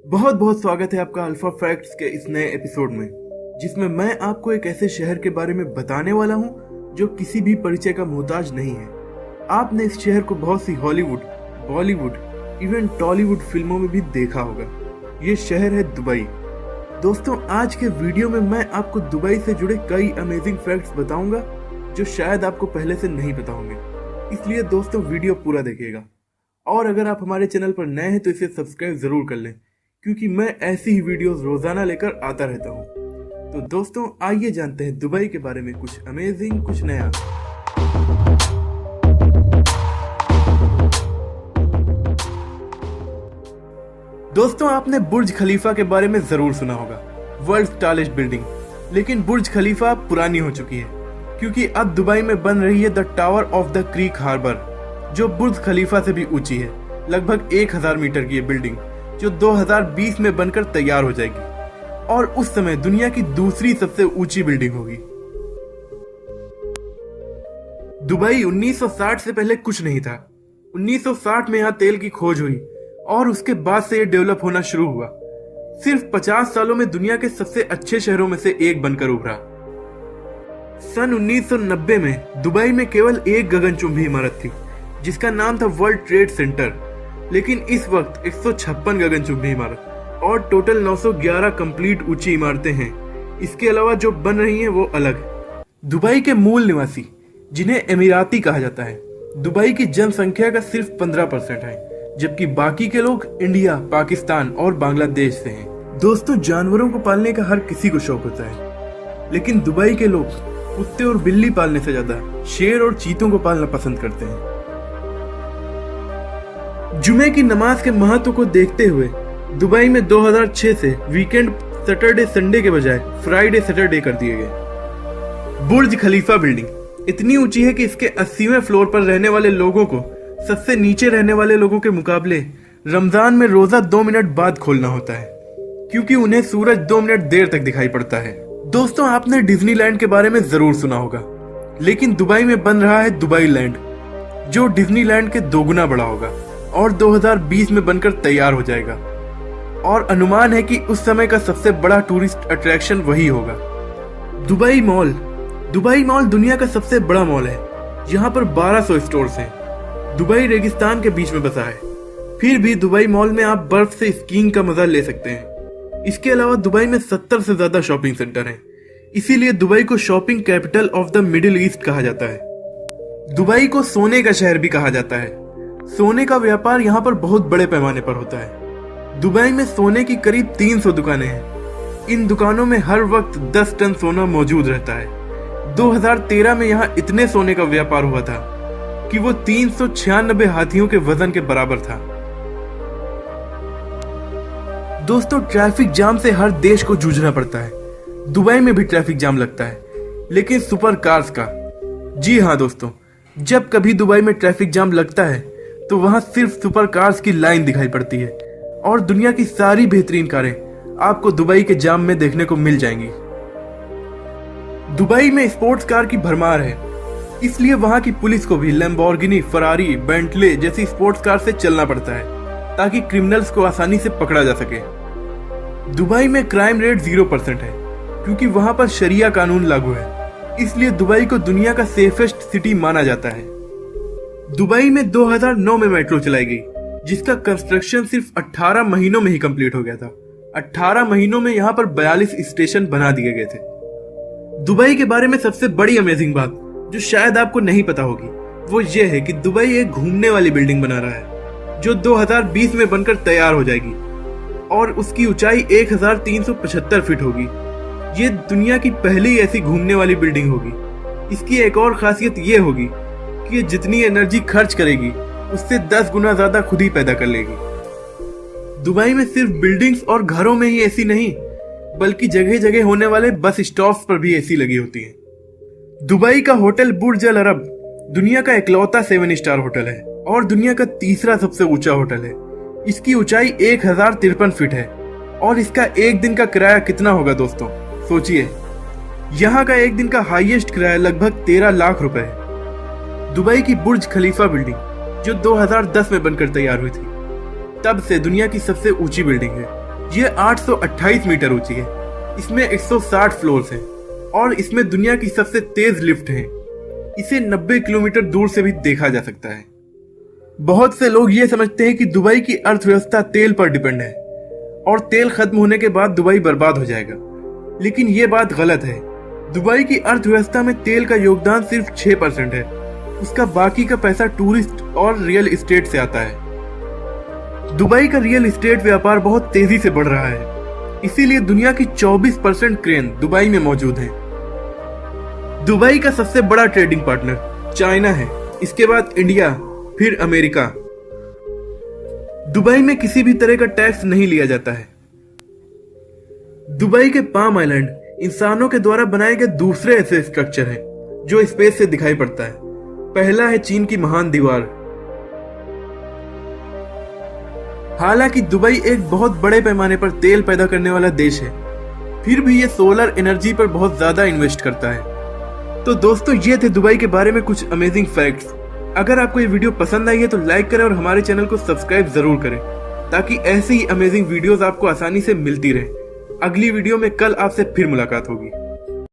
बहुत बहुत स्वागत है आपका अल्फा फैक्ट्स के इस नए एपिसोड में, जिसमें मैं आपको एक ऐसे शहर के बारे में बताने वाला हूं जो किसी भी परिचय का मोहताज नहीं है। आपने इस शहर को बहुत सी हॉलीवुड, बॉलीवुड, इवन टॉलीवुड फिल्मों में भी देखा होगा। ये शहर है दुबई। दोस्तों, आज के वीडियो में मैं आपको दुबई से जुड़े कई अमेजिंग फैक्ट्स बताऊंगा जो शायद आपको पहले से नहीं पता होंगे। इसलिए दोस्तों, वीडियो पूरा देखिएगा। और अगर आप हमारे चैनल पर नए हैं तो इसे सब्सक्राइब जरूर कर लें, क्योंकि मैं ऐसी ही वीडियोस रोजाना लेकर आता रहता हूँ। तो दोस्तों, आइए जानते हैं दुबई के बारे में कुछ अमेजिंग, कुछ नया। दोस्तों, आपने बुर्ज खलीफा के बारे में जरूर सुना होगा, वर्ल्ड टॉलेस्ट बिल्डिंग। लेकिन बुर्ज खलीफा अब पुरानी हो चुकी है, क्योंकि अब दुबई में बन रही है the tower of the creek harbour, जो बुर्ज खलीफा से भी ऊंची है। लगभग 1000 मीटर की ये बिल्डिंग, जो 2020 में बनकर तैयार हो जाएगी और उस समय दुनिया की दूसरी सबसे ऊंची बिल्डिंग होगी। दुबई 1960 से पहले कुछ नहीं था। 1960 में यहाँ तेल की खोज हुई और उसके बाद से ये डेवलप होना शुरू हुआ। सिर्फ 50 सालों में दुनिया के सबसे अच्छे शहरों में से एक बनकर उभरा। सन 1990 में दुबई में केवल एक गगनचुंबी इमारत थी, जिसका नाम था वर्ल्ड ट्रेड सेंटर। लेकिन इस वक्त 156 गगनचुंबी इमारत और टोटल 911 कंप्लीट ऊंची इमारतें हैं। इसके अलावा जो बन रही हैं वो अलग। दुबई के मूल निवासी, जिन्हें एमिराती कहा जाता है, दुबई की जनसंख्या का सिर्फ 15% है, जबकि बाकी के लोग इंडिया, पाकिस्तान और बांग्लादेश से हैं। दोस्तों, जानवरों को पालने का हर किसी को शौक होता है, लेकिन दुबई के लोग कुत्ते और बिल्ली पालने से ज्यादा शेर और चीतों को पालना पसंद करते हैं। जुमे की नमाज के महत्व को देखते हुए दुबई में 2006 से वीकेंड सैटरडे संडे के बजाय फ्राइडे सैटरडे कर दिए गए। बुर्ज खलीफा बिल्डिंग इतनी ऊंची है कि इसके 80वें फ्लोर पर रहने वाले लोगों को सबसे नीचे रहने वाले लोगों के मुकाबले रमजान में रोजा 2 मिनट बाद खोलना होता है, क्योंकि उन्हें सूरज 2 मिनट देर तक दिखाई पड़ता है। दोस्तों, आपने डिज्नीलैंड के बारे में जरूर सुना होगा, लेकिन दुबई में बन रहा है दुबई लैंड, जो डिज्नीलैंड के 2 गुना बड़ा होगा और 2020 में बनकर तैयार हो जाएगा। और अनुमान है कि उस समय का सबसे बड़ा टूरिस्ट अट्रैक्शन वही होगा। दुबई मॉल दुनिया का सबसे बड़ा मॉल है। यहाँ पर 1200 स्टोर्स हैं। दुबई रेगिस्तान के बीच में बसा है, फिर भी दुबई मॉल में आप बर्फ से स्कीइंग का मजा ले सकते हैं। इसके अलावा दुबई में 70 से ज्यादा शॉपिंग सेंटर हैं, इसीलिए दुबई को shopping capital of the middle east कहा जाता है। दुबई को सोने का शहर भी कहा जाता है। सोने का व्यापार यहाँ पर बहुत बड़े पैमाने पर होता है। दुबई में सोने की करीब 300 दुकानें हैं। इन दुकानों में हर वक्त 10 टन सोना मौजूद रहता है। 2013 में यहाँ इतने सोने का व्यापार हुआ था कि वो 396 हाथियों के वजन के बराबर था। दोस्तों, ट्रैफिक जाम से हर देश को जूझना पड़ता है। दुबई में भी ट्रैफिक जाम लगता है, लेकिन सुपर कार्स का। जी हाँ दोस्तों, जब कभी दुबई में ट्रैफिक जाम लगता है तो वहां सिर्फ सुपर कार्स की लाइन दिखाई पड़ती है और दुनिया की सारी बेहतरीन कारें आपको दुबई के जाम में देखने को मिल जाएंगी। दुबई में स्पोर्ट्स कार की भरमार है, इसलिए वहां की पुलिस को भी लैम्बोर्गिनी, फरारी, बेंटले जैसी स्पोर्ट्स कार से चलना पड़ता है, ताकि क्रिमिनल्स को आसानी से पकड़ा जा सके। दुबई में क्राइम रेट 0% है, क्योंकि वहां पर शरिया कानून लागू है। इसलिए दुबई को दुनिया का सेफेस्ट सिटी माना जाता है। दुबई में 2009 में मेट्रो चलाई गई, जिसका कंस्ट्रक्शन सिर्फ 18 महीनों में ही कंप्लीट हो गया था। 18 महीनों में यहाँ पर 42 स्टेशन बना दिए गए थे। दुबई के बारे में सबसे बड़ी अमेजिंग बात जो शायद आपको नहीं पता होगी, वो ये है कि दुबई एक घूमने वाली बिल्डिंग बना रहा है, जो 2020 में बनकर तैयार हो जाएगी और उसकी ऊंचाई 1375 फीट होगी। ये दुनिया की पहली ऐसी घूमने वाली बिल्डिंग होगी। इसकी एक और खासियत ये होगी कि ये जितनी एनर्जी खर्च करेगी, उससे 10 गुना ज्यादा खुद ही पैदा कर लेगी। दुबई में सिर्फ बिल्डिंग्स और घरों में ही एसी नहीं, बल्कि जगह जगह होने वाले बस स्टॉप्स पर भी एसी लगी होती है। दुबई का होटल बुर्ज अल अरब दुनिया का इकलौता 7 स्टार होटल है और दुनिया का तीसरा सबसे ऊंचा होटल है। इसकी ऊंचाई 1053 फीट है और इसका एक दिन का किराया कितना होगा दोस्तों, सोचिए। यहाँ का एक दिन का हाईएस्ट किराया लगभग 13 लाख रुपए है। दुबई की बुर्ज खलीफा बिल्डिंग, जो 2010 में बनकर तैयार हुई थी, तब से दुनिया की सबसे ऊंची बिल्डिंग है ये 828 मीटर ऊंची है। इसमें 160 फ्लोर्स हैं और इसमें दुनिया की सबसे तेज लिफ्ट है। इसे 90 किलोमीटर दूर से भी देखा जा सकता है। बहुत से लोग ये समझते हैं कि दुबई की अर्थव्यवस्था तेल पर डिपेंड है और तेल खत्म होने के बाद दुबई बर्बाद हो जाएगा, लेकिन ये बात गलत है। दुबई की अर्थव्यवस्था में तेल का योगदान सिर्फ 6% है। उसका बाकी का पैसा टूरिस्ट और रियल एस्टेट से आता है। दुबई का रियल एस्टेट व्यापार बहुत तेजी से बढ़ रहा है, इसीलिए दुनिया की 24% क्रेन दुबई में मौजूद है। दुबई का सबसे बड़ा ट्रेडिंग पार्टनर चाइना है, इसके बाद इंडिया, फिर अमेरिका। दुबई में किसी भी तरह का टैक्स नहीं लिया जाता है। दुबई के पाम आइलैंड इंसानों के द्वारा बनाए गए दूसरे ऐसे स्ट्रक्चर हैं जो स्पेस से दिखाई पड़ता है। पहला है चीन की महान दीवार। हालांकि दुबई एक बहुत बड़े पैमाने पर तेल पैदा करने वाला देश है, फिर भी ये सोलर एनर्जी पर बहुत ज्यादा इन्वेस्ट करता है। तो दोस्तों, ये थे दुबई के बारे में कुछ अमेजिंग फैक्ट्स। अगर आपको ये वीडियो पसंद आई है तो लाइक करें और हमारे चैनल को सब्सक्राइब जरूर करें, ताकि ऐसे ही अमेजिंग वीडियोस आपको आसानी से मिलती रहे। अगली वीडियो में कल आपसे फिर मुलाकात होगी।